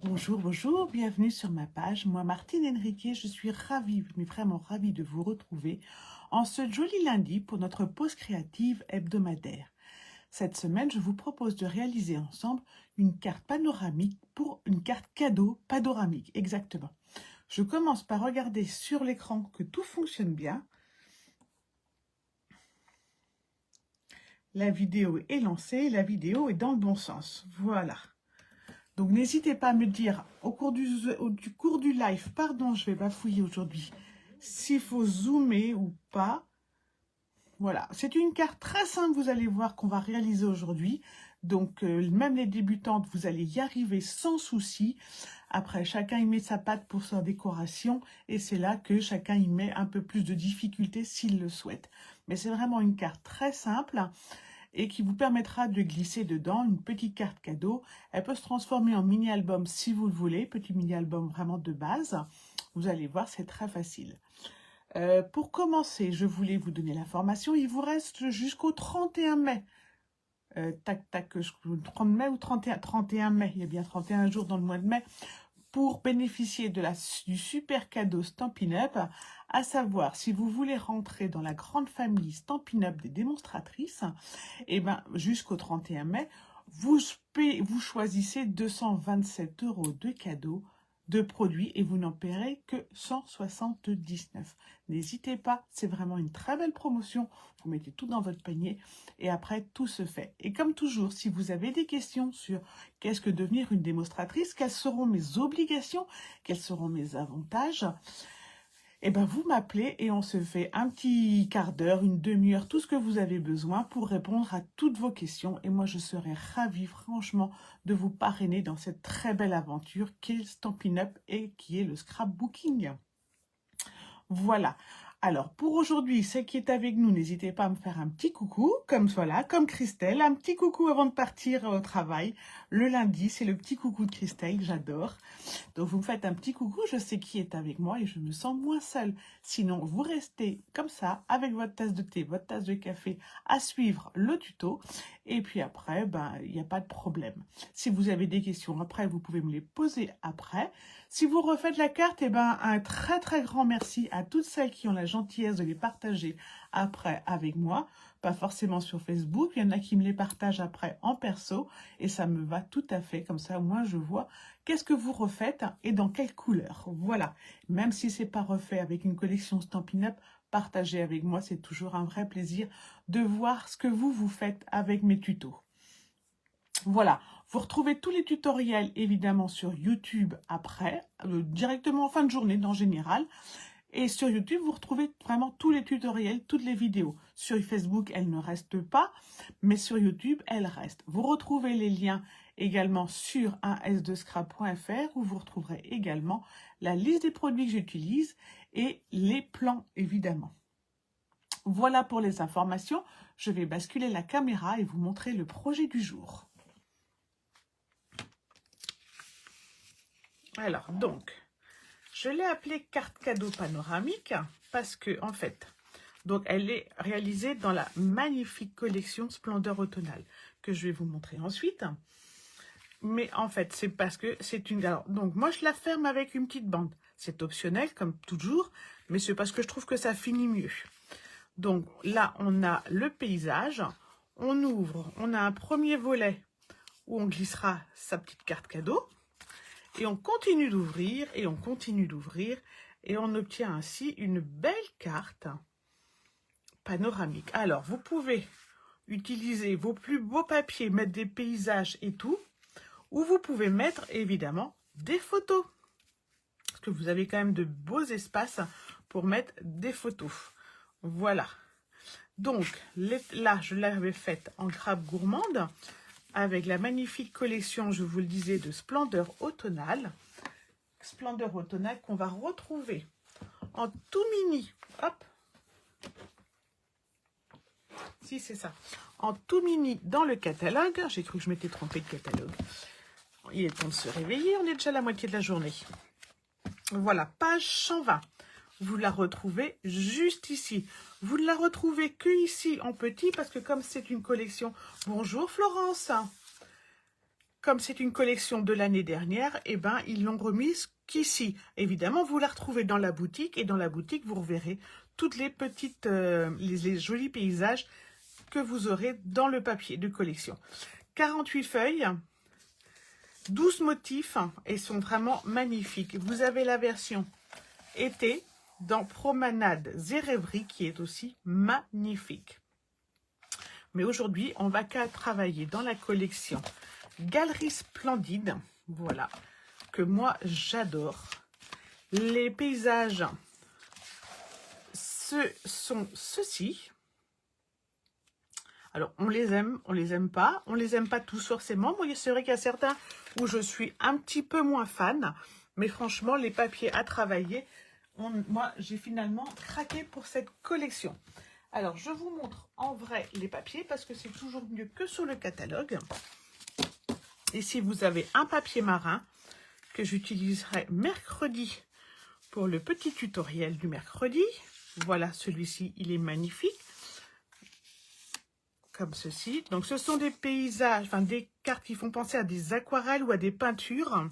Bonjour, bonjour, bienvenue sur ma page. Moi, Martine Henriquet, je suis ravie, mais vraiment ravie de vous retrouver en ce joli lundi pour notre pause créative hebdomadaire. Cette semaine, je vous propose de réaliser ensemble une carte panoramique pour une carte cadeau panoramique, exactement. Je commence par regarder sur l'écran que tout fonctionne bien. La vidéo est lancée, la vidéo est dans le bon sens. Voilà. Donc n'hésitez pas à me dire au cours du live, pardon, je vais bafouiller aujourd'hui, s'il faut zoomer ou pas. Voilà, c'est une carte très simple, vous allez voir, qu'on va réaliser aujourd'hui. Donc même les débutantes, vous allez y arriver sans souci. Après, chacun y met sa patte pour sa décoration et c'est là que chacun y met un peu plus de difficulté s'il le souhaite. Mais c'est vraiment une carte très simple et qui vous permettra de glisser dedans une petite carte cadeau. Elle peut se transformer en mini-album si vous le voulez, petit mini-album vraiment de base. Vous allez voir, c'est très facile. Pour commencer, je voulais vous donner l'information. Il vous reste jusqu'au 31 mai. Tac, tac, 30 mai ou 31 mai. Il y a bien 31 jours dans le mois de mai pour bénéficier du super cadeau Stampin' Up, à savoir si vous voulez rentrer dans la grande famille Stampin' Up des démonstratrices, et ben jusqu'au 31 mai, vous choisissez 227 € de cadeaux de produits et vous n'en paierez que 179. N'hésitez pas, c'est vraiment une très belle promotion. Vous mettez tout dans votre panier et après tout se fait. Et comme toujours, si vous avez des questions sur qu'est-ce que devenir une démonstratrice, quelles seront mes obligations, quels seront mes avantages, eh ben vous m'appelez et on se fait un petit quart d'heure, une demi-heure, tout ce que vous avez besoin pour répondre à toutes vos questions. Et moi, je serai ravie, franchement, de vous parrainer dans cette très belle aventure qu'est Stampin' Up et qui est le scrapbooking. Voilà. Alors, pour aujourd'hui, celle qui est avec nous, n'hésitez pas à me faire un petit coucou, comme voilà, comme Christelle, un petit coucou avant de partir au travail. Le lundi, c'est le petit coucou de Christelle, j'adore. Donc, vous me faites un petit coucou, je sais qui est avec moi et je me sens moins seule. Sinon, vous restez comme ça, avec votre tasse de thé, votre tasse de café, à suivre le tuto. Et puis après, ben, il n'y a pas de problème. Si vous avez des questions après, vous pouvez me les poser après. Si vous refaites la carte, eh ben, un très très grand merci à toutes celles qui ont la gentillesse de les partager après avec moi. Pas forcément sur Facebook, il y en a qui me les partagent après en perso et ça me va tout à fait. Comme ça, moi, je vois qu'est-ce que vous refaites et dans quelle couleur. Voilà. Même si c'est pas refait avec une collection Stampin' Up, partagez avec moi. C'est toujours un vrai plaisir de voir ce que vous faites avec mes tutos. Voilà, vous retrouvez tous les tutoriels évidemment sur YouTube après, directement en fin de journée en général. Et sur YouTube, vous retrouvez vraiment tous les tutoriels, toutes les vidéos. Sur Facebook, elles ne restent pas, mais sur YouTube, elles restent. Vous retrouvez les liens également sur 1s2scrap.fr où vous retrouverez également la liste des produits que j'utilise et les plans évidemment. Voilà pour les informations. Je vais basculer la caméra et vous montrer le projet du jour. Alors, donc, je l'ai appelée carte cadeau panoramique parce que, en fait, donc elle est réalisée dans la magnifique collection Splendeur Automnale que je vais vous montrer ensuite. Mais en fait, c'est parce que c'est une... Alors, donc, moi, je la ferme avec une petite bande. C'est optionnel, comme toujours, mais c'est parce que je trouve que ça finit mieux. Donc, là, on a le paysage. On ouvre, on a un premier volet où on glissera sa petite carte cadeau. Et on continue d'ouvrir, et on continue d'ouvrir, et on obtient ainsi une belle carte panoramique. Alors, vous pouvez utiliser vos plus beaux papiers, mettre des paysages et tout, ou vous pouvez mettre, évidemment, des photos. Parce que vous avez quand même de beaux espaces pour mettre des photos. Voilà. Donc, là, je l'avais faite en grappe gourmande, avec la magnifique collection, je vous le disais, de Splendeur Automnale. Splendeur Automnale qu'on va retrouver en tout mini. Hop. Si, c'est ça. En tout mini dans le catalogue. J'ai cru que je m'étais trompée de catalogue. Il est temps de se réveiller. On est déjà à la moitié de la journée. Voilà, page 120. Vous la retrouvez juste ici. Vous ne la retrouvez que ici en petit parce que comme c'est une collection... Bonjour Florence. comme c'est une collection de l'année dernière, eh ben, ils l'ont remise qu'ici. Évidemment, vous la retrouvez dans la boutique et dans la boutique, vous reverrez toutes les petites, les jolis paysages que vous aurez dans le papier de collection. 48 feuilles, 12 motifs et sont vraiment magnifiques. Vous avez la version été dans Promenade et Rêverie qui est aussi magnifique. Mais aujourd'hui, on va qu'à travailler dans la collection Galerie Splendide, voilà, que moi j'adore. Les paysages, ce sont ceux-ci. Alors, on les aime pas. On les aime pas tous forcément. Moi, c'est vrai qu'il y a certains où je suis un petit peu moins fan. Mais franchement, les papiers à travailler, moi, j'ai finalement craqué pour cette collection. Alors, je vous montre en vrai les papiers parce que c'est toujours mieux que sur le catalogue. Ici, vous avez un papier marin que j'utiliserai mercredi pour le petit tutoriel du mercredi. Voilà, celui-ci, il est magnifique. Comme ceci. Donc, ce sont des paysages, enfin des cartes qui font penser à des aquarelles ou à des peintures.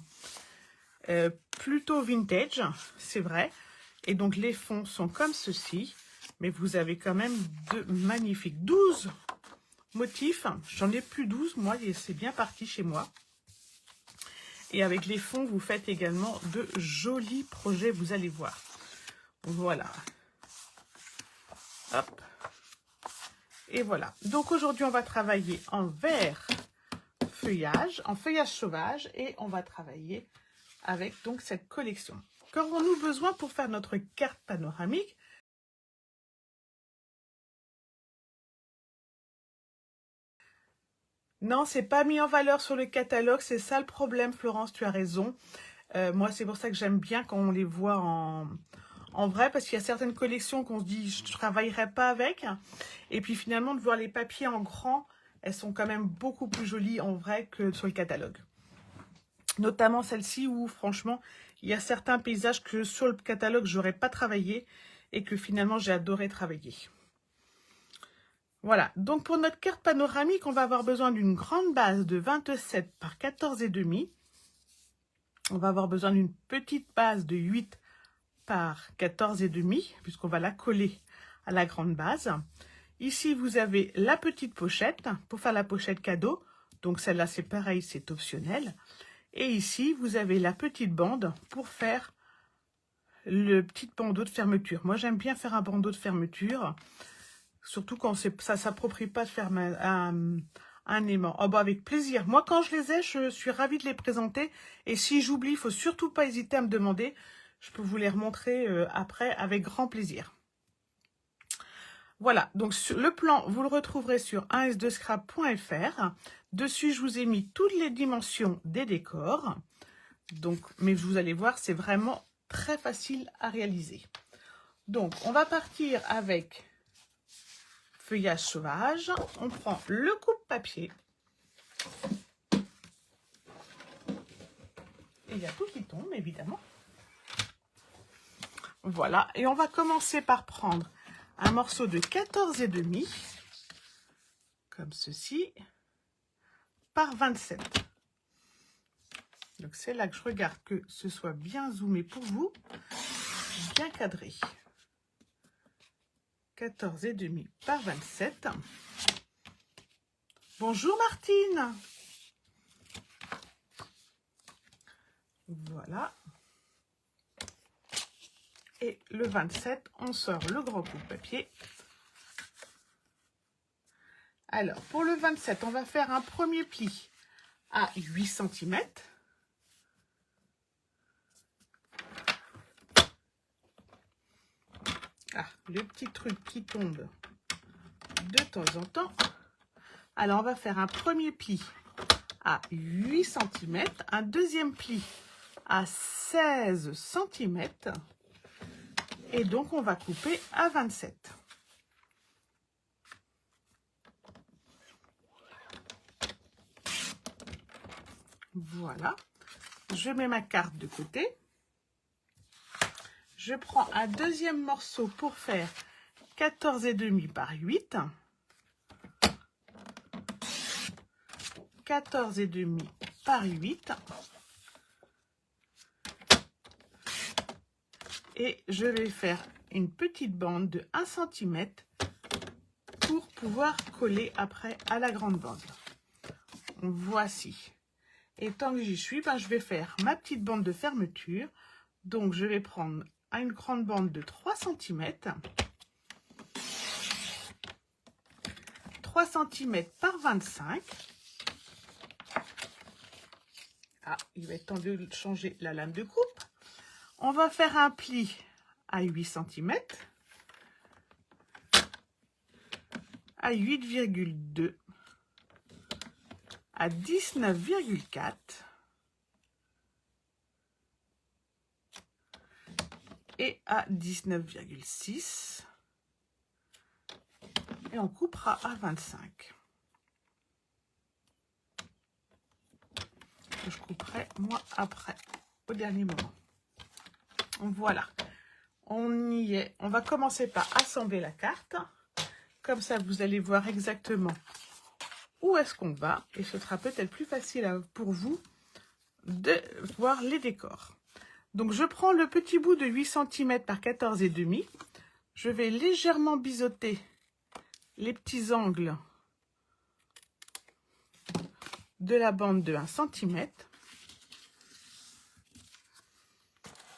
Plutôt vintage, c'est vrai. Et donc, les fonds sont comme ceci. Mais vous avez quand même de magnifiques 12 motifs. J'en ai plus 12, moi, et c'est bien parti chez moi. Et avec les fonds, vous faites également de jolis projets, vous allez voir. Voilà. Hop. Et voilà. Donc aujourd'hui, on va travailler en vert feuillage, en feuillage sauvage, et on va travailler avec donc cette collection. Qu'aurons-nous besoin pour faire notre carte panoramique? Non, c'est pas mis en valeur sur le catalogue, c'est ça le problème, Florence, tu as raison. Moi, c'est pour ça que j'aime bien quand on les voit en vrai, parce qu'il y a certaines collections qu'on se dit, je ne travaillerai pas avec. Et puis finalement, de voir les papiers en grand, elles sont quand même beaucoup plus jolies en vrai que sur le catalogue. Notamment celle-ci où, franchement, il y a certains paysages que sur le catalogue, j'aurais pas travaillé et que finalement, j'ai adoré travailler. Voilà, donc pour notre carte panoramique, on va avoir besoin d'une grande base de 27 par 14,5. On va avoir besoin d'une petite base de 8 par 14,5, puisqu'on va la coller à la grande base. Ici, vous avez la petite pochette pour faire la pochette cadeau. Donc celle-là, c'est pareil, c'est optionnel. Et ici, vous avez la petite bande pour faire le petit bandeau de fermeture. Moi, j'aime bien faire un bandeau de fermeture. Surtout quand ça ne s'approprie pas de faire un aimant. Oh bah avec plaisir. Moi, quand je les ai, je suis ravie de les présenter. Et si j'oublie, il ne faut surtout pas hésiter à me demander. Je peux vous les remontrer après avec grand plaisir. Voilà, donc le plan, vous le retrouverez sur 1s2scrap.fr. Dessus, je vous ai mis toutes les dimensions des décors. Donc, mais vous allez voir, c'est vraiment très facile à réaliser. Donc, on va partir avec feuillage sauvage. On prend le coupe-papier. Et il y a tout qui tombe, évidemment. Voilà, et on va commencer par prendre un morceau de 14,5, comme ceci, par 27. Donc c'est là que je regarde que ce soit bien zoomé pour vous, bien cadré. 14,5 par 27. Bonjour Martine. Voilà. Et le 27, on sort le grand coupe-papier. Alors, pour le 27, on va faire un premier pli à 8 cm. Ah, le petit truc qui tombe de temps en temps. Alors, on va faire un premier pli à 8 cm, un deuxième pli à 16 cm. Et donc, on va couper à 27. Voilà. Je mets ma carte de côté. Je prends un deuxième morceau pour faire 14,5 par 8. 14,5 par 8. Et je vais faire une petite bande de 1 cm pour pouvoir coller après à la grande bande. Voici. Et tant que j'y suis, ben, je vais faire ma petite bande de fermeture. Donc je vais prendre une grande bande de 3 cm. 3 cm par 25. Ah, il va être temps de changer la lame de coupe. On va faire un pli à 8 cm. À 8,2. À 19,4. Et à 19,6. Et on coupera à 25. Je couperai moi après, au dernier moment. Voilà, on y est. On va commencer par assembler la carte. Comme ça, vous allez voir exactement où est-ce qu'on va. Et ce sera peut-être plus facile pour vous de voir les décors. Donc, je prends le petit bout de 8 cm par 14,5. Je vais légèrement biseauter les petits angles de la bande de 1 cm.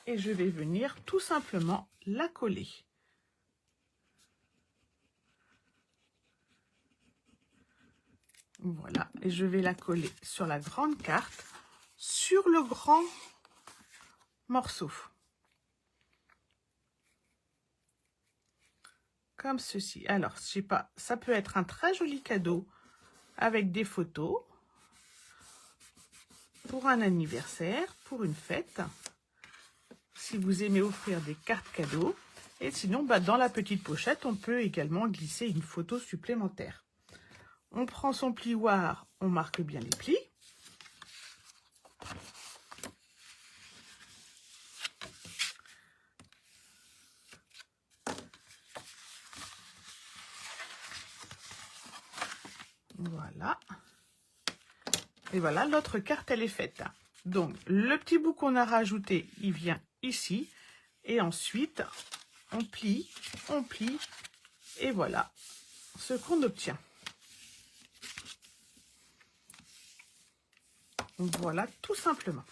Et je vais venir tout simplement la coller. Voilà, et je vais la coller sur la grande carte, sur le grand morceau. Comme ceci. Alors, je sais pas, ça peut être un très joli cadeau avec des photos pour un anniversaire, pour une fête. Si vous aimez offrir des cartes cadeaux. Et sinon, bah, dans la petite pochette, on peut également glisser une photo supplémentaire. On prend son plioir, on marque bien les plis. Voilà. Et voilà, notre carte, elle est faite. Donc, le petit bout qu'on a rajouté, il vient ici. Et ensuite, on plie, et voilà ce qu'on obtient. Voilà, tout simplement.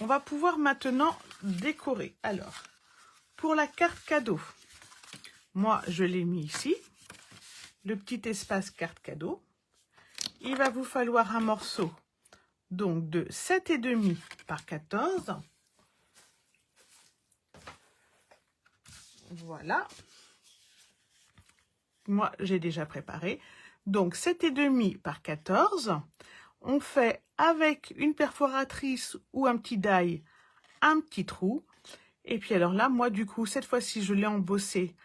On va pouvoir maintenant décorer. Alors, pour la carte cadeau, moi, je l'ai mis ici, le petit espace carte cadeau. Il va vous falloir un morceau donc de 7,5 par 14. Voilà. Moi, j'ai déjà préparé. Donc, 7,5 par 14. On fait avec une perforatrice ou un petit die un petit trou. Et puis alors là, moi, du coup, cette fois-ci, je l'ai embossé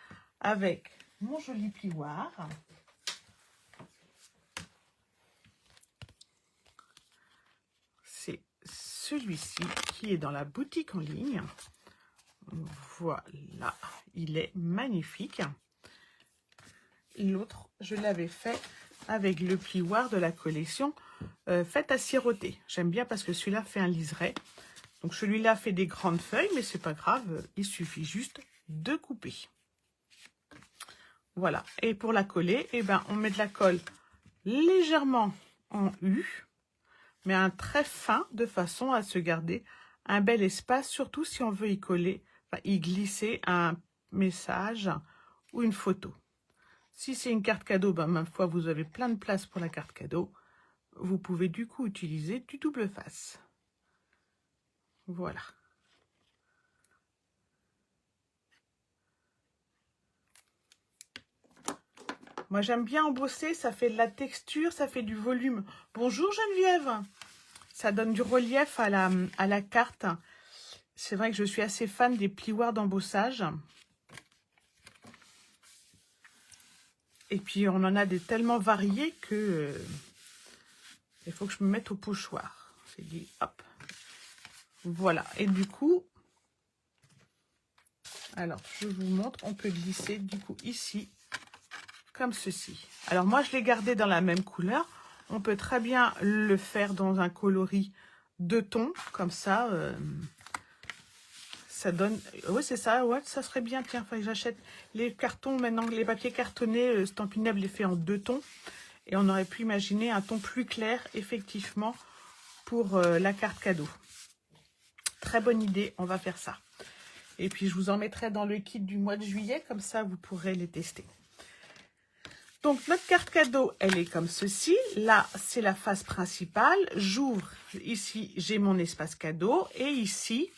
avec mon joli plioir. C'est celui-ci qui est dans la boutique en ligne. Voilà, il est magnifique. L'autre, je l'avais fait avec le plioir de la collection Faites à siroter. J'aime bien parce que celui-là fait un liseré. Donc celui-là fait des grandes feuilles, mais c'est pas grave, il suffit juste de couper. Voilà, et pour la coller, eh ben, on met de la colle légèrement en U, mais un très fin, de façon à se garder un bel espace, surtout si on veut y coller, enfin, y glisser un message ou une photo. Si c'est une carte cadeau, ben, ma foi, vous avez plein de place pour la carte cadeau. Vous pouvez du coup utiliser du double face. Voilà. Moi, j'aime bien embosser, ça fait de la texture, ça fait du volume. Bonjour Geneviève. Ça donne du relief à la carte. C'est vrai que je suis assez fan des plioirs d'embossage. Et puis, on en a des tellement variés que il faut que je me mette au pochoir. C'est dit, hop. Voilà. Et du coup, alors, je vous montre, on peut glisser du coup ici, comme ceci. Alors, moi, je l'ai gardé dans la même couleur. On peut très bien le faire dans un coloris 2 tons, comme ça. Ça donne... Oui, c'est ça, ouais, ça serait bien. Tiens, enfin, j'achète les cartons maintenant, les papiers cartonnés, Stampin' Up les fait en 2 tons. Et on aurait pu imaginer un ton plus clair, effectivement, pour la carte cadeau. Très bonne idée, on va faire ça. Et puis, je vous en mettrai dans le kit du mois de juillet, comme ça, vous pourrez les tester. Donc, notre carte cadeau, elle est comme ceci. Là, c'est la face principale. J'ouvre, ici, j'ai mon espace cadeau. Et ici,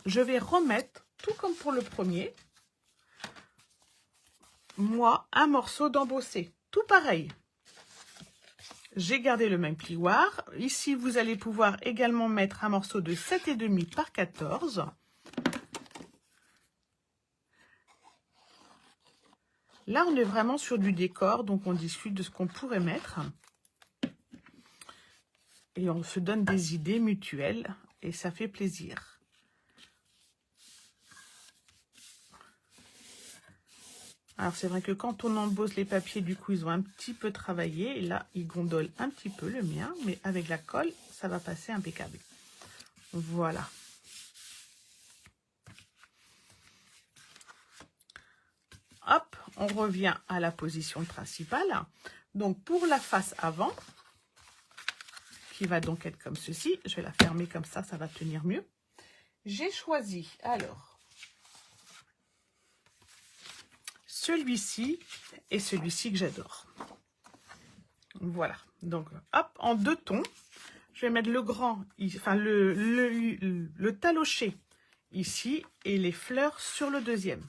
je vais remettre, tout comme pour le premier, moi, un morceau d'embossé. Tout pareil. J'ai gardé le même plioir. Ici, vous allez pouvoir également mettre un morceau de 7,5 par 14. Là, on est vraiment sur du décor, donc on discute de ce qu'on pourrait mettre. Et on se donne des idées mutuelles, et ça fait plaisir. Alors, c'est vrai que quand on embosse les papiers, du coup, ils ont un petit peu travaillé. Et là, ils gondolent un petit peu le mien, mais avec la colle, ça va passer impeccable. Voilà. Hop, on revient à la position principale. Donc, pour la face avant, qui va donc être comme ceci, je vais la fermer comme ça va tenir mieux. J'ai choisi, alors, celui-ci et celui-ci que j'adore. Voilà, donc, hop, en 2 tons. Je vais mettre le grand, enfin, le talocher ici et les fleurs sur le deuxième.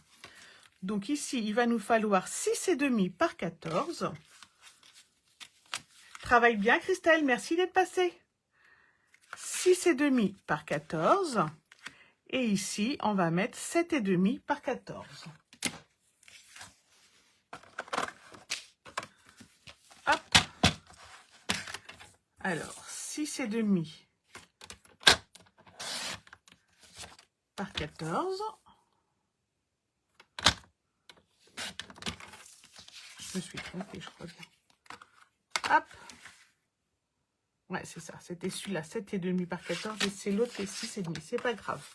Donc ici, il va nous falloir 6,5 par 14. Travaille bien, Christelle, merci d'être passée. 6,5 par 14. Et ici, on va mettre 7,5 par 14. Hop. Alors, 6,5 par 14. Je me suis trompée, je crois bien. Hop. Ouais, c'est ça. C'était celui-là, 7,5 par 14. Et c'est l'autre qui est 6,5. C'est pas grave.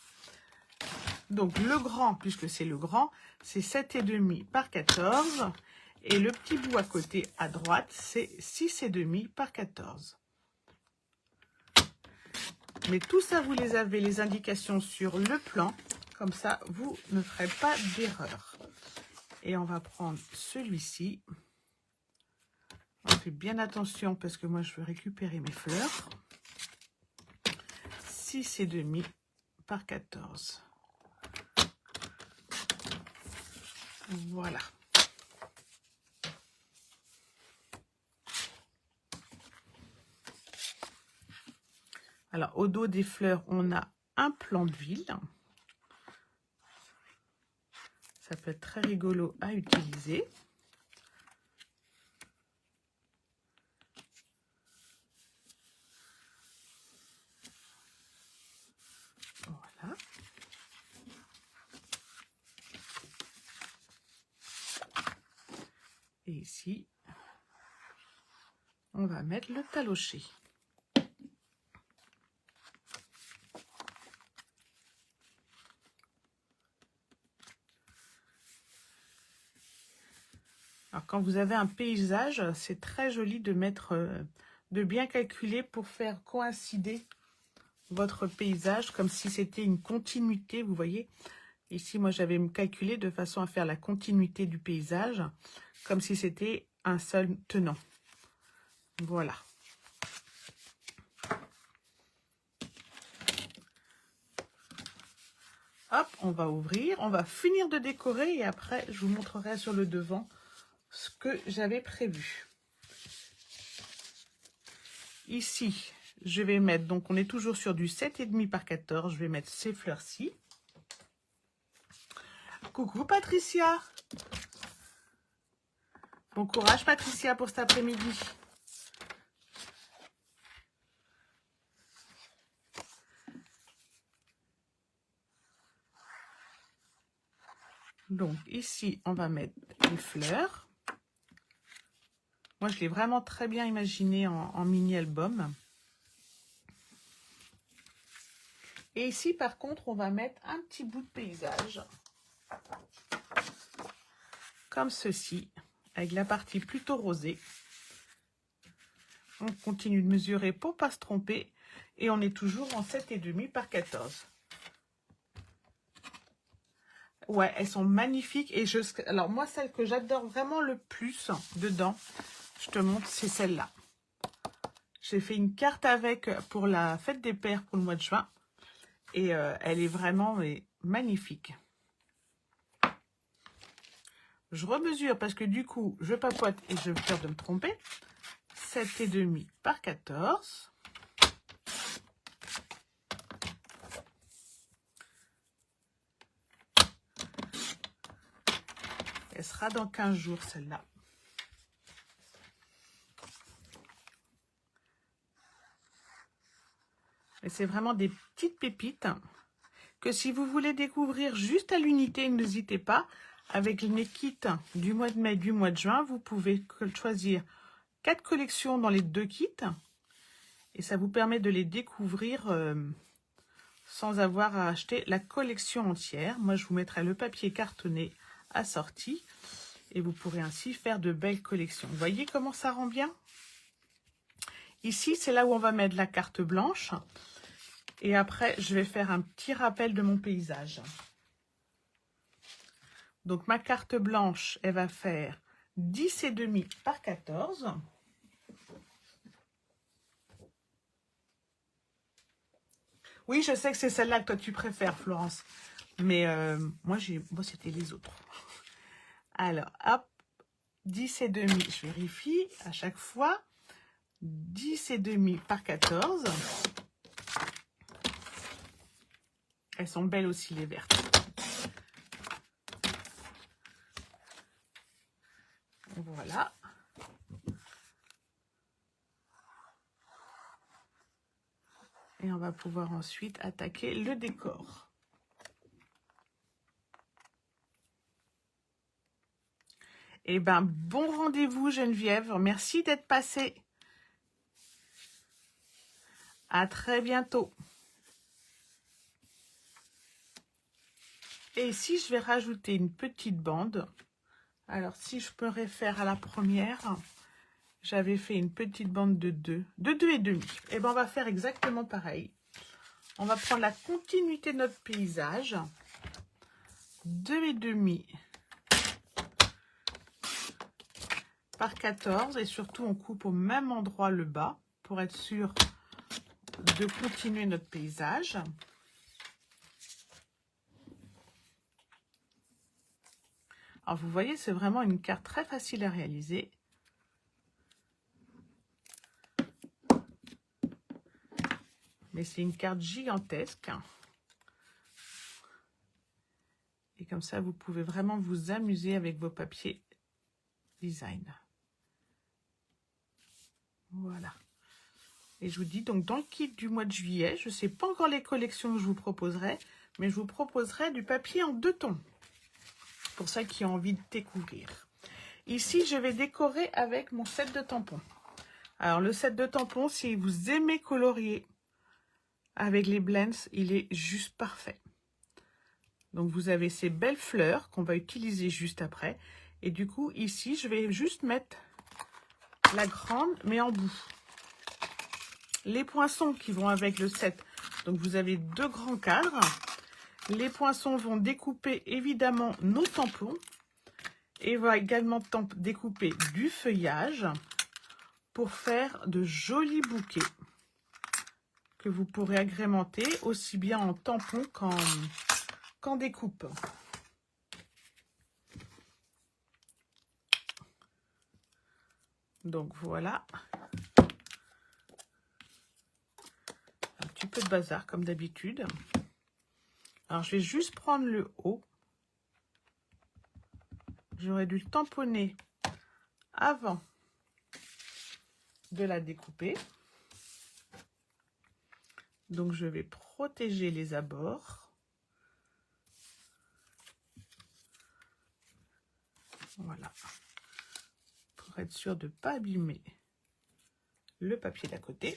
Donc, le grand, puisque c'est le grand, c'est 7,5 par 14. Et le petit bout à côté, à droite, c'est 6,5 par 14. Mais tout ça, vous les avez, les indications sur le plan. Comme ça, vous ne ferez pas d'erreur. Et on va prendre celui-ci. On fait bien attention parce que moi, je veux récupérer mes fleurs. 6,5 par 14. Voilà. Alors, au dos des fleurs, on a un plan de ville. Ça peut être très rigolo à utiliser. Voilà. Et ici, on va mettre le talocher. Alors, quand vous avez un paysage, c'est très joli de mettre, de bien calculer pour faire coïncider votre paysage comme si c'était une continuité, vous voyez. Ici, moi, j'avais calculé de façon à faire la continuité du paysage, comme si c'était un seul tenant. Voilà. Hop, on va ouvrir, on va finir de décorer et après, je vous montrerai sur le devant ce que j'avais prévu. Ici, je vais mettre, donc on est toujours sur du 7,5 par 14, je vais mettre ces fleurs-ci. Coucou Patricia. Bon courage Patricia pour cet après-midi. Donc ici, on va mettre les fleurs. Moi, je l'ai vraiment très bien imaginé en mini-album. Et ici, par contre, on va mettre un petit bout de paysage. Comme ceci, avec la partie plutôt rosée. On continue de mesurer pour ne pas se tromper. Et on est toujours en 7,5 par 14. Ouais, elles sont magnifiques. Et alors moi, celle que j'adore vraiment le plus dedans, je te montre, c'est celle-là. J'ai fait une carte avec pour la fête des pères pour le mois de juin. Et elle est vraiment magnifique. Je remesure parce que du coup, je papote et je peur de me tromper. 7,5 par 14. Elle sera dans 15 jours, celle-là. Et c'est vraiment des petites pépites que si vous voulez découvrir juste à l'unité, n'hésitez pas. Avec mes kits du mois de mai, du mois de juin, vous pouvez choisir 4 collections dans les 2 kits. Et ça vous permet de les découvrir sans avoir à acheter la collection entière. Moi, je vous mettrai le papier cartonné assorti. Et vous pourrez ainsi faire de belles collections. Vous voyez comment ça rend bien? Ici, c'est là où on va mettre la carte blanche. Et après, je vais faire un petit rappel de mon paysage. Donc, ma carte blanche, elle va faire 10,5 par 14. Oui, je sais que c'est celle-là que toi, tu préfères, Florence. Mais moi, c'était les autres. Alors, hop, 10,5, je vérifie à chaque fois. 10,5 par 14. Elles sont belles aussi, les vertes. Voilà. Et on va pouvoir ensuite attaquer le décor. Eh bien, bon rendez-vous, Geneviève. Merci d'être passée. À très bientôt. Et ici, je vais rajouter une petite bande. Alors, si je me réfère à la première, j'avais fait une petite bande de 2, de 2,5. Et bien, on va faire exactement pareil. On va prendre la continuité de notre paysage. 2,5 par 14. Et surtout, on coupe au même endroit le bas pour être sûr de continuer notre paysage. Alors, vous voyez, c'est vraiment une carte très facile à réaliser. Mais c'est une carte gigantesque. Et comme ça, vous pouvez vraiment vous amuser avec vos papiers design. Voilà. Et je vous dis, donc, dans le kit du mois de juillet, je ne sais pas encore les collections que je vous proposerai, mais je vous proposerai du papier en 2 tons. Pour ceux qui ont envie de découvrir. Ici, je vais décorer avec mon set de tampons. Alors, le set de tampons, si vous aimez colorier avec les blends, il est juste parfait. Donc, vous avez ces belles fleurs qu'on va utiliser juste après. Et du coup, ici, je vais juste mettre la grande, mais en bout. Les poinçons qui vont avec le set. Donc, vous avez 2 grands cadres. Les poinçons vont découper évidemment nos tampons. Et va également découper du feuillage pour faire de jolis bouquets que vous pourrez agrémenter aussi bien en tampon qu'en découpe. Donc voilà. Un petit peu de bazar comme d'habitude. Alors je vais juste prendre le haut. J'aurais dû le tamponner avant de la découper. Donc je vais protéger les abords. Voilà. Pour pour être sûr de ne pas abîmer le papier d'à côté.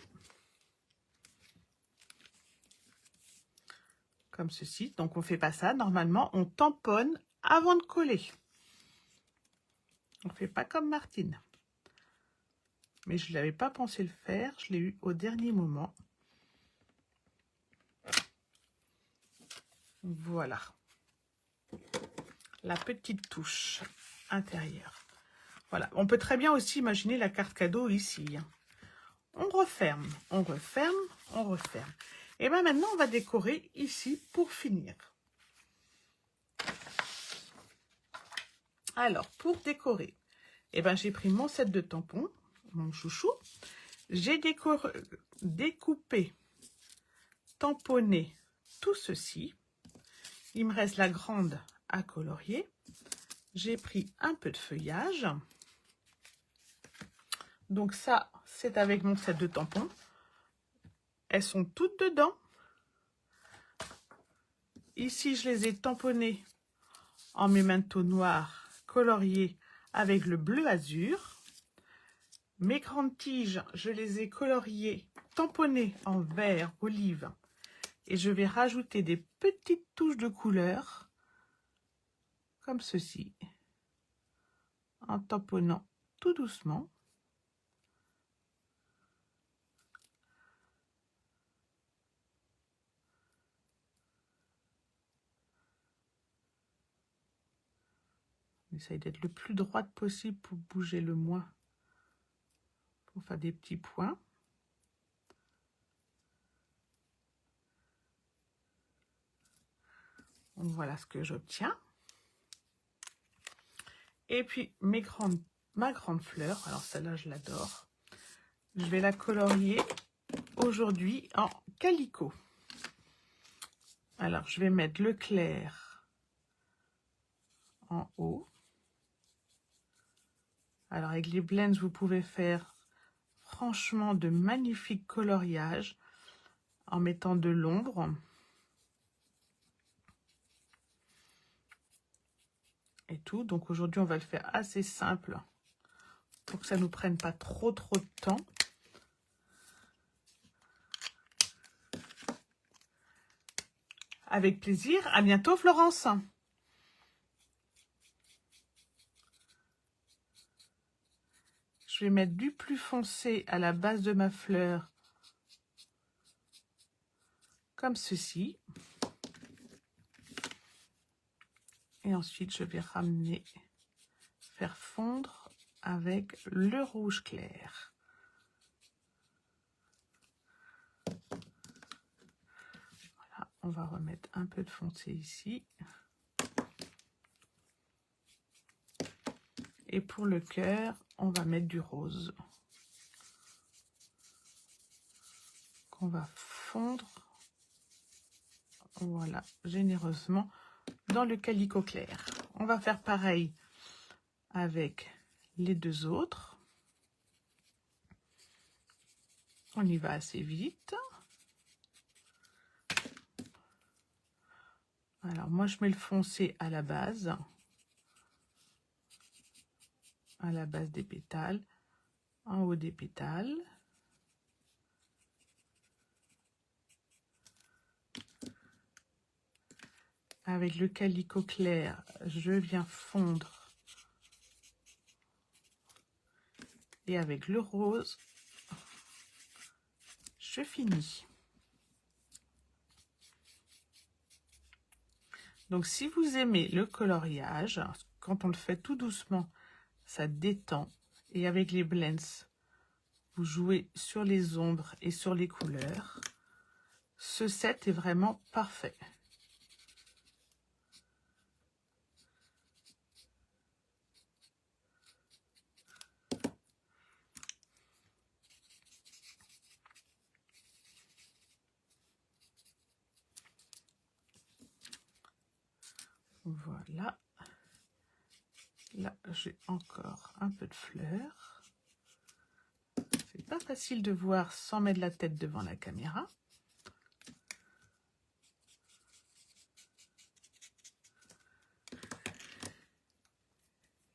Comme ceci. Donc on ne fait pas ça. Normalement, on tamponne avant de coller. On ne fait pas comme Martine. Mais je ne l'avais pas pensé le faire. Je l'ai eu au dernier moment. Voilà. La petite touche intérieure. Voilà. On peut très bien aussi imaginer la carte cadeau ici. On referme, on referme, on referme. Et bien maintenant, on va décorer ici pour finir. Alors, pour décorer, eh ben, j'ai pris mon set de tampons, mon chouchou. J'ai découpé, tamponné tout ceci. Il me reste la grande à colorier. J'ai pris un peu de feuillage. Donc ça, c'est avec mon set de tampons. Elles sont toutes dedans. Ici, je les ai tamponnées en mémento noir colorié avec le bleu azur. Mes grandes tiges, je les ai coloriées, tamponnées en vert olive. Et je vais rajouter des petites touches de couleur, comme ceci, en tamponnant tout doucement. On essaye d'être le plus droite possible pour bouger le moins, pour faire des petits points. Voilà ce que j'obtiens. Et puis ma grande fleur, alors celle-là je l'adore. Je vais la colorier aujourd'hui en calicot. Alors je vais mettre le clair en haut. Alors avec les blends, vous pouvez faire franchement de magnifiques coloriages en mettant de l'ombre. Et tout. Donc aujourd'hui, on va le faire assez simple pour que ça ne nous prenne pas trop de temps. Avec plaisir. À bientôt, Florence. Je vais mettre du plus foncé à la base de ma fleur, comme ceci. Et ensuite, je vais ramener, faire fondre avec le rouge clair. Voilà, on va remettre un peu de foncé ici. Et pour le cœur, on va mettre du rose. Qu'on va fondre, voilà, généreusement dans le calicot clair. On va faire pareil avec les deux autres. On y va assez vite. Alors moi je mets le foncé à la base des pétales, en haut des pétales. Avec le calicot clair, je viens fondre. Et avec le rose, je finis. Donc si vous aimez le coloriage, quand on le fait tout doucement, ça détend. Et avec les blends, vous jouez sur les ombres et sur les couleurs. Ce set est vraiment parfait. Voilà. Là, j'ai encore un peu de fleurs. C'est pas facile de voir sans mettre la tête devant la caméra.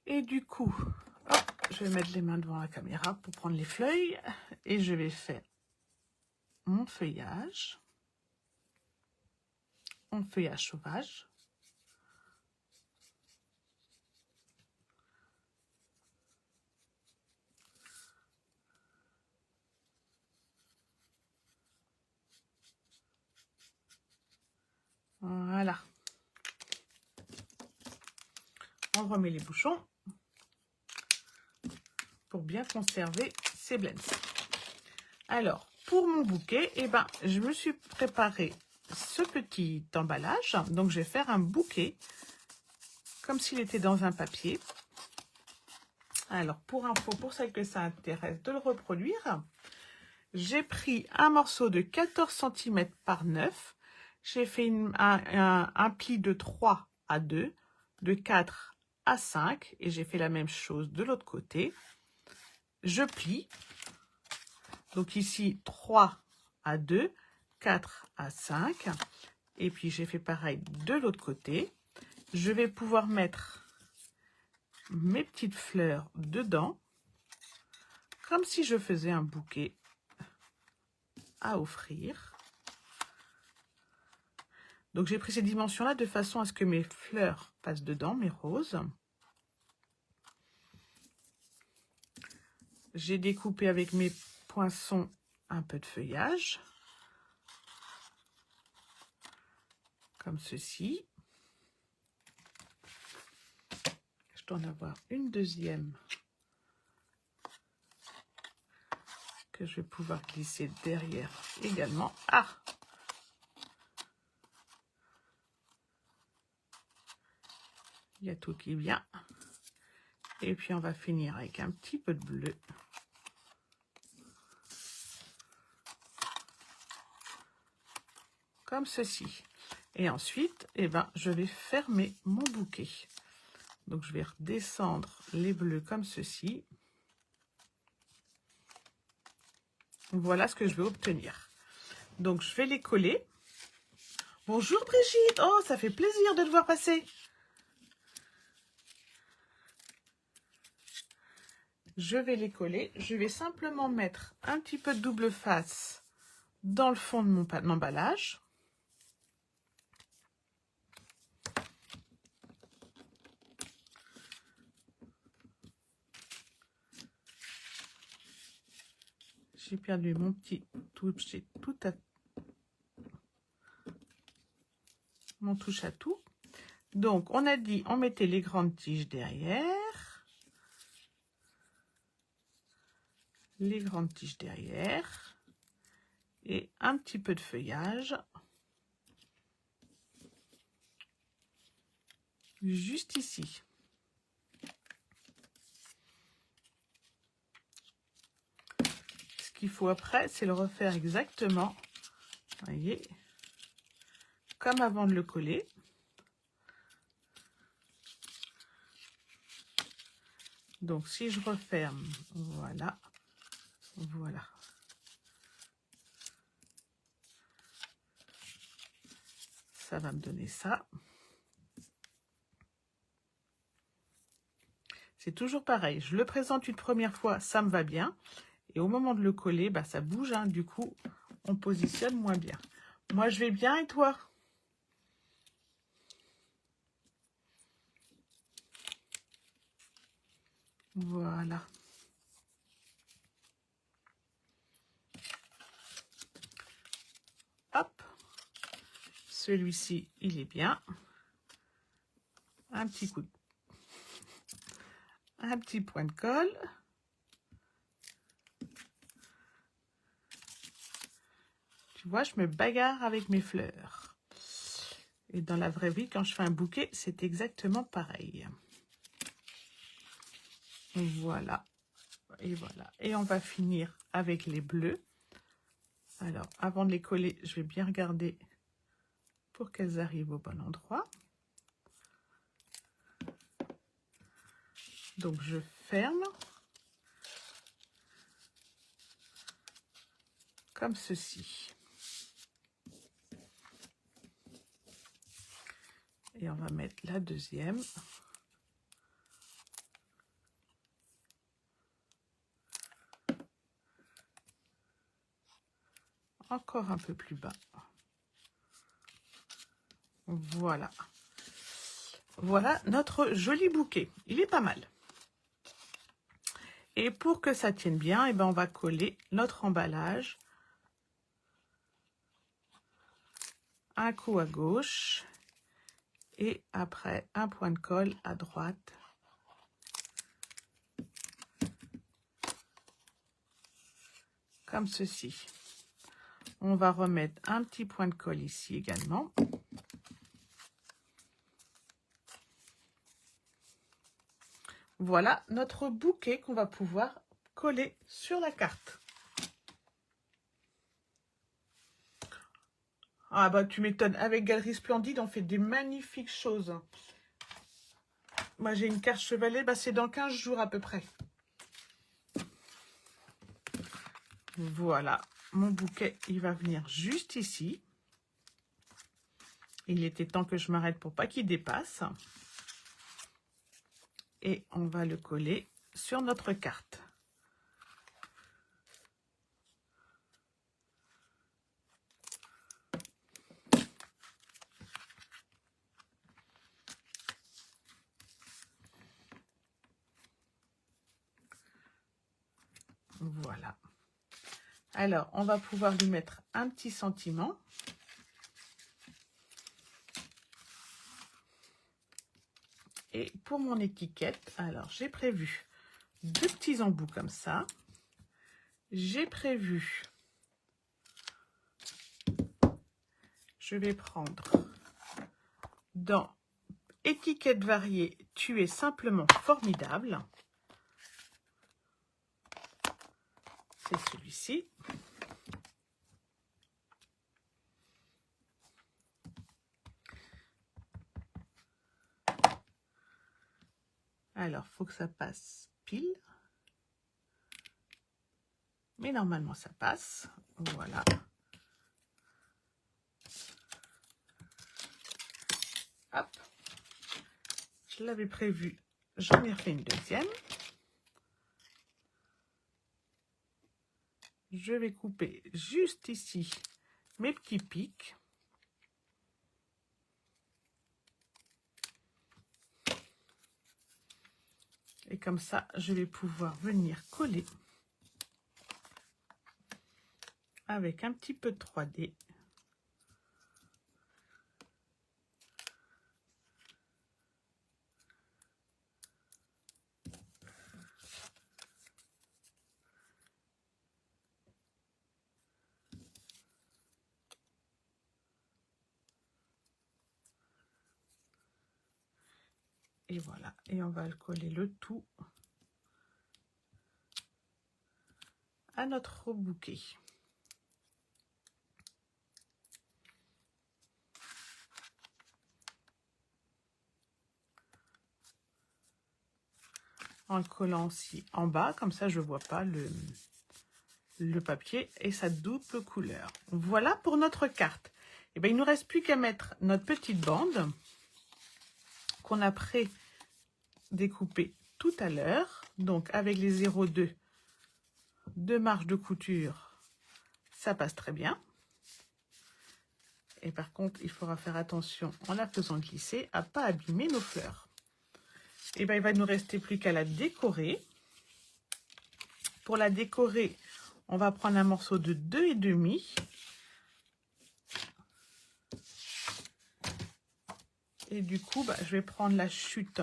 Et du coup, hop, je vais mettre les mains devant la caméra pour prendre les feuilles et je vais faire mon feuillage sauvage. Voilà. On remet les bouchons pour bien conserver ces blends. Alors, pour mon bouquet, eh ben, je me suis préparé ce petit emballage. Donc, je vais faire un bouquet comme s'il était dans un papier. Alors, pour info, pour celles que ça intéresse de le reproduire, j'ai pris un morceau de 14 cm par 9. J'ai fait un pli de 3 à 2, de 4 à 5 et j'ai fait la même chose de l'autre côté. Je plie. Donc ici, 3 à 2, 4 à 5. Et puis, j'ai fait pareil de l'autre côté. Je vais pouvoir mettre mes petites fleurs dedans, comme si je faisais un bouquet à offrir. Donc, j'ai pris ces dimensions-là de façon à ce que mes fleurs passent dedans, mes roses. J'ai découpé avec mes poinçons un peu de feuillage, comme ceci. Je dois en avoir une deuxième que je vais pouvoir glisser derrière également. Ah! Il y a tout qui vient. Et puis, on va finir avec un petit peu de bleu. Comme ceci. Et ensuite, eh ben, je vais fermer mon bouquet. Donc, je vais redescendre les bleus comme ceci. Voilà ce que je vais obtenir. Donc, je vais les coller. Bonjour Brigitte. Oh, ça fait plaisir de te voir passer. Je vais les coller. Je vais simplement mettre un petit peu de double face dans le fond de mon emballage. J'ai perdu mon petit mon touche à tout. Donc, on a dit, on mettait les grandes tiges derrière. Les grandes tiges derrière. Et un petit peu de feuillage. Juste ici. Ce qu'il faut après, c'est le refaire exactement, voyez, comme avant de le coller. Donc, si je referme, voilà, voilà. Ça va me donner ça. C'est toujours pareil. Je le présente une première fois, ça me va bien. Et au moment de le coller, bah, ça bouge. Hein, du coup, on positionne moins bien. Moi, je vais bien et toi? Voilà. Hop. Celui-ci, il est bien. Un petit coup de... Un petit point de colle. Tu vois, je me bagarre avec mes fleurs. Et dans la vraie vie, quand je fais un bouquet, c'est exactement pareil. Voilà. Et voilà. Et on va finir avec les bleus. Alors, avant de les coller, je vais bien regarder pour qu'elles arrivent au bon endroit. Donc, je ferme. Comme ceci. Et on va mettre la deuxième. encore un peu plus bas. Voilà. Voilà notre joli bouquet. Il est pas mal. Et pour que ça tienne bien, eh ben, on va coller notre emballage. Un coup à gauche. Et après, un point de colle à droite. Comme ceci. On va remettre un petit point de colle ici également. Voilà notre bouquet qu'on va pouvoir coller sur la carte. Ah bah tu m'étonnes, avec Galerie Splendide, on fait des magnifiques choses. Moi j'ai une carte chevalet, bah, c'est dans 15 jours à peu près. Voilà, mon bouquet, il va venir juste ici. Il était temps que je m'arrête pour pas qu'il dépasse. Et on va le coller sur notre carte. Voilà. Alors, on va pouvoir lui mettre un petit sentiment. Et pour mon étiquette, alors j'ai prévu 2 petits embouts comme ça. J'ai prévu, je vais prendre dans étiquette variée, tu es simplement formidable. C'est celui-ci. Alors, il faut que ça passe pile. Mais normalement, ça passe. Voilà. Hop. Je l'avais prévu. J'en ai refait une deuxième. Je vais couper juste ici mes petits pics. Et comme ça, je vais pouvoir venir coller avec un petit peu de 3D. Et voilà, et on va le coller le tout à notre bouquet. En le collant aussi en bas, comme ça je ne vois pas le papier et sa double couleur. Voilà pour notre carte. Et bien, il ne nous reste plus qu'à mettre notre petite bande qu'on a pré-découpée tout à l'heure. Donc avec les 0,2 de marge de couture, ça passe très bien. Et par contre, il faudra faire attention en la faisant glisser à ne pas abîmer nos fleurs. Et bien, il va nous rester plus qu'à la décorer. Pour la décorer, on va prendre un morceau de 2,5. Et du coup, bah, je vais prendre la chute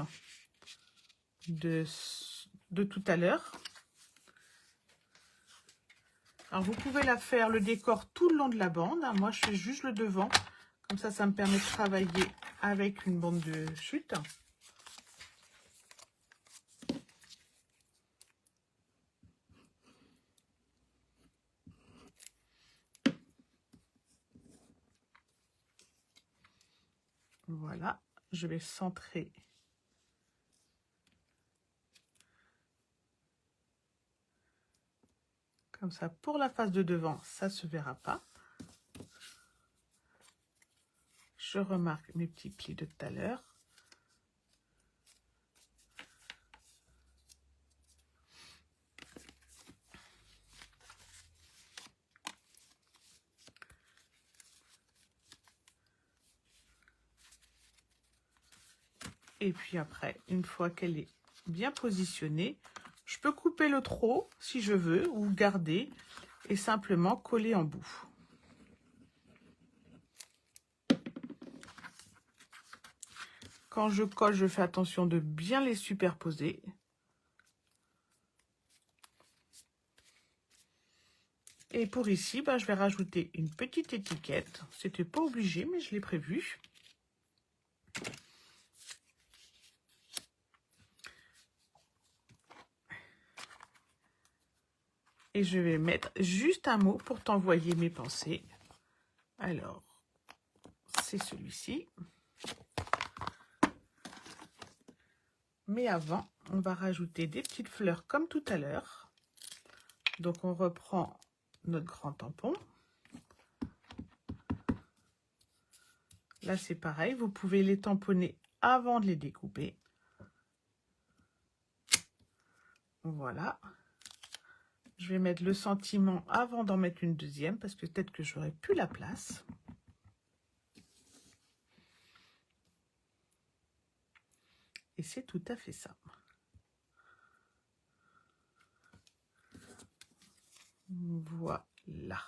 de tout à l'heure. Alors, vous pouvez la faire, le décor, tout le long de la bande. Moi, je fais juste le devant. Comme ça me permet de travailler avec une bande de chute. Voilà, je vais centrer. Comme ça, pour la face de devant, ça ne se verra pas. Je remarque mes petits plis de tout à l'heure. Et puis après, une fois qu'elle est bien positionnée, je peux couper le trop si je veux ou garder et simplement coller en bout. Quand je colle, je fais attention de bien les superposer. Et pour ici, je vais rajouter une petite étiquette. C'était pas obligé, mais je l'ai prévu. Et je vais mettre juste un mot pour t'envoyer mes pensées. Alors, c'est celui-ci. Mais avant, on va rajouter des petites fleurs comme tout à l'heure. Donc, on reprend notre grand tampon. Là, c'est pareil. Vous pouvez les tamponner avant de les découper. Voilà. Je vais mettre le sentiment avant d'en mettre une deuxième parce que peut-être que j'aurais plus la place. Et c'est tout à fait ça. Voilà.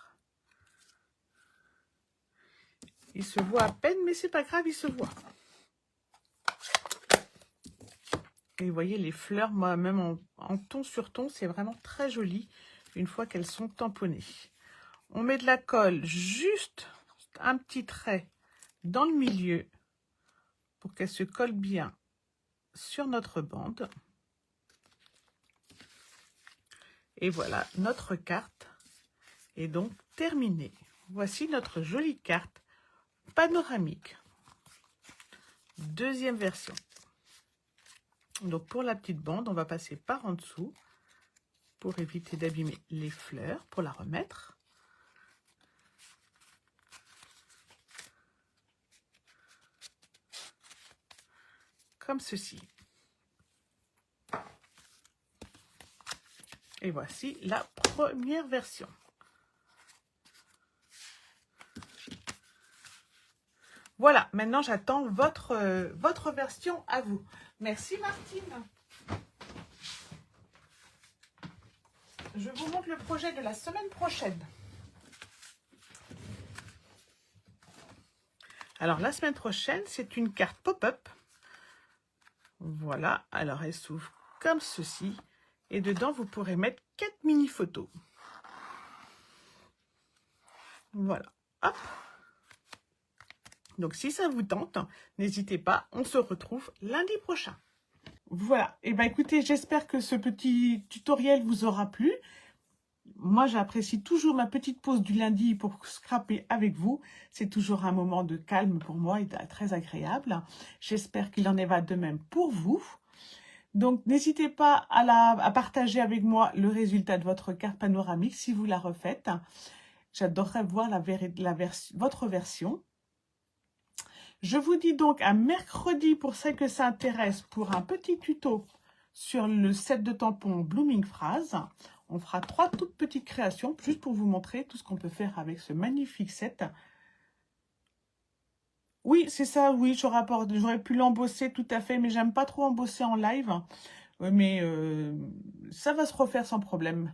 Il se voit à peine, mais c'est pas grave, il se voit. Et vous voyez les fleurs, moi même en ton sur ton, c'est vraiment très joli une fois qu'elles sont tamponnées. On met de la colle, juste un petit trait dans le milieu pour qu'elle se colle bien sur notre bande. Et voilà, notre carte est donc terminée. Voici notre jolie carte panoramique. Deuxième version. Donc pour la petite bande, on va passer par en dessous pour éviter d'abîmer les fleurs, pour la remettre. Comme ceci. Et voici la première version. Voilà, maintenant j'attends votre version à vous. Merci Martine. Je vous montre le projet de la semaine prochaine. Alors la semaine prochaine, c'est une carte pop-up. Voilà, alors elle s'ouvre comme ceci. Et dedans, vous pourrez mettre 4 mini-photos. Voilà, hop. Donc si ça vous tente, n'hésitez pas, on se retrouve lundi prochain. Voilà, et écoutez, j'espère que ce petit tutoriel vous aura plu. Moi, j'apprécie toujours ma petite pause du lundi pour scraper avec vous. C'est toujours un moment de calme pour moi et très agréable. J'espère qu'il en va de même pour vous. Donc, n'hésitez pas à partager avec moi le résultat de votre carte panoramique si vous la refaites. J'adorerais voir votre version. Je vous dis donc à mercredi pour celles que ça intéresse pour un petit tuto sur le set de tampons Blooming Phrase. On fera 3 toutes petites créations juste pour vous montrer tout ce qu'on peut faire avec ce magnifique set. Oui, c'est ça, oui, j'aurais pu l'embosser tout à fait, mais j'aime pas trop embosser en live. Mais ça va se refaire sans problème.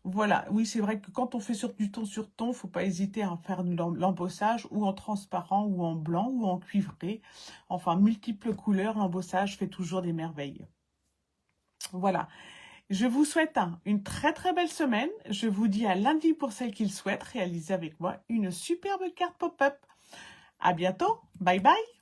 Voilà, oui, c'est vrai que quand on fait du ton sur ton, il ne faut pas hésiter à faire de l'embossage ou en transparent ou en blanc ou en cuivré. Enfin, multiples couleurs, l'embossage fait toujours des merveilles. Voilà. Je vous souhaite une très très belle semaine. Je vous dis à lundi pour celles qui le souhaitent réaliser avec moi une superbe carte pop-up. À bientôt. Bye bye.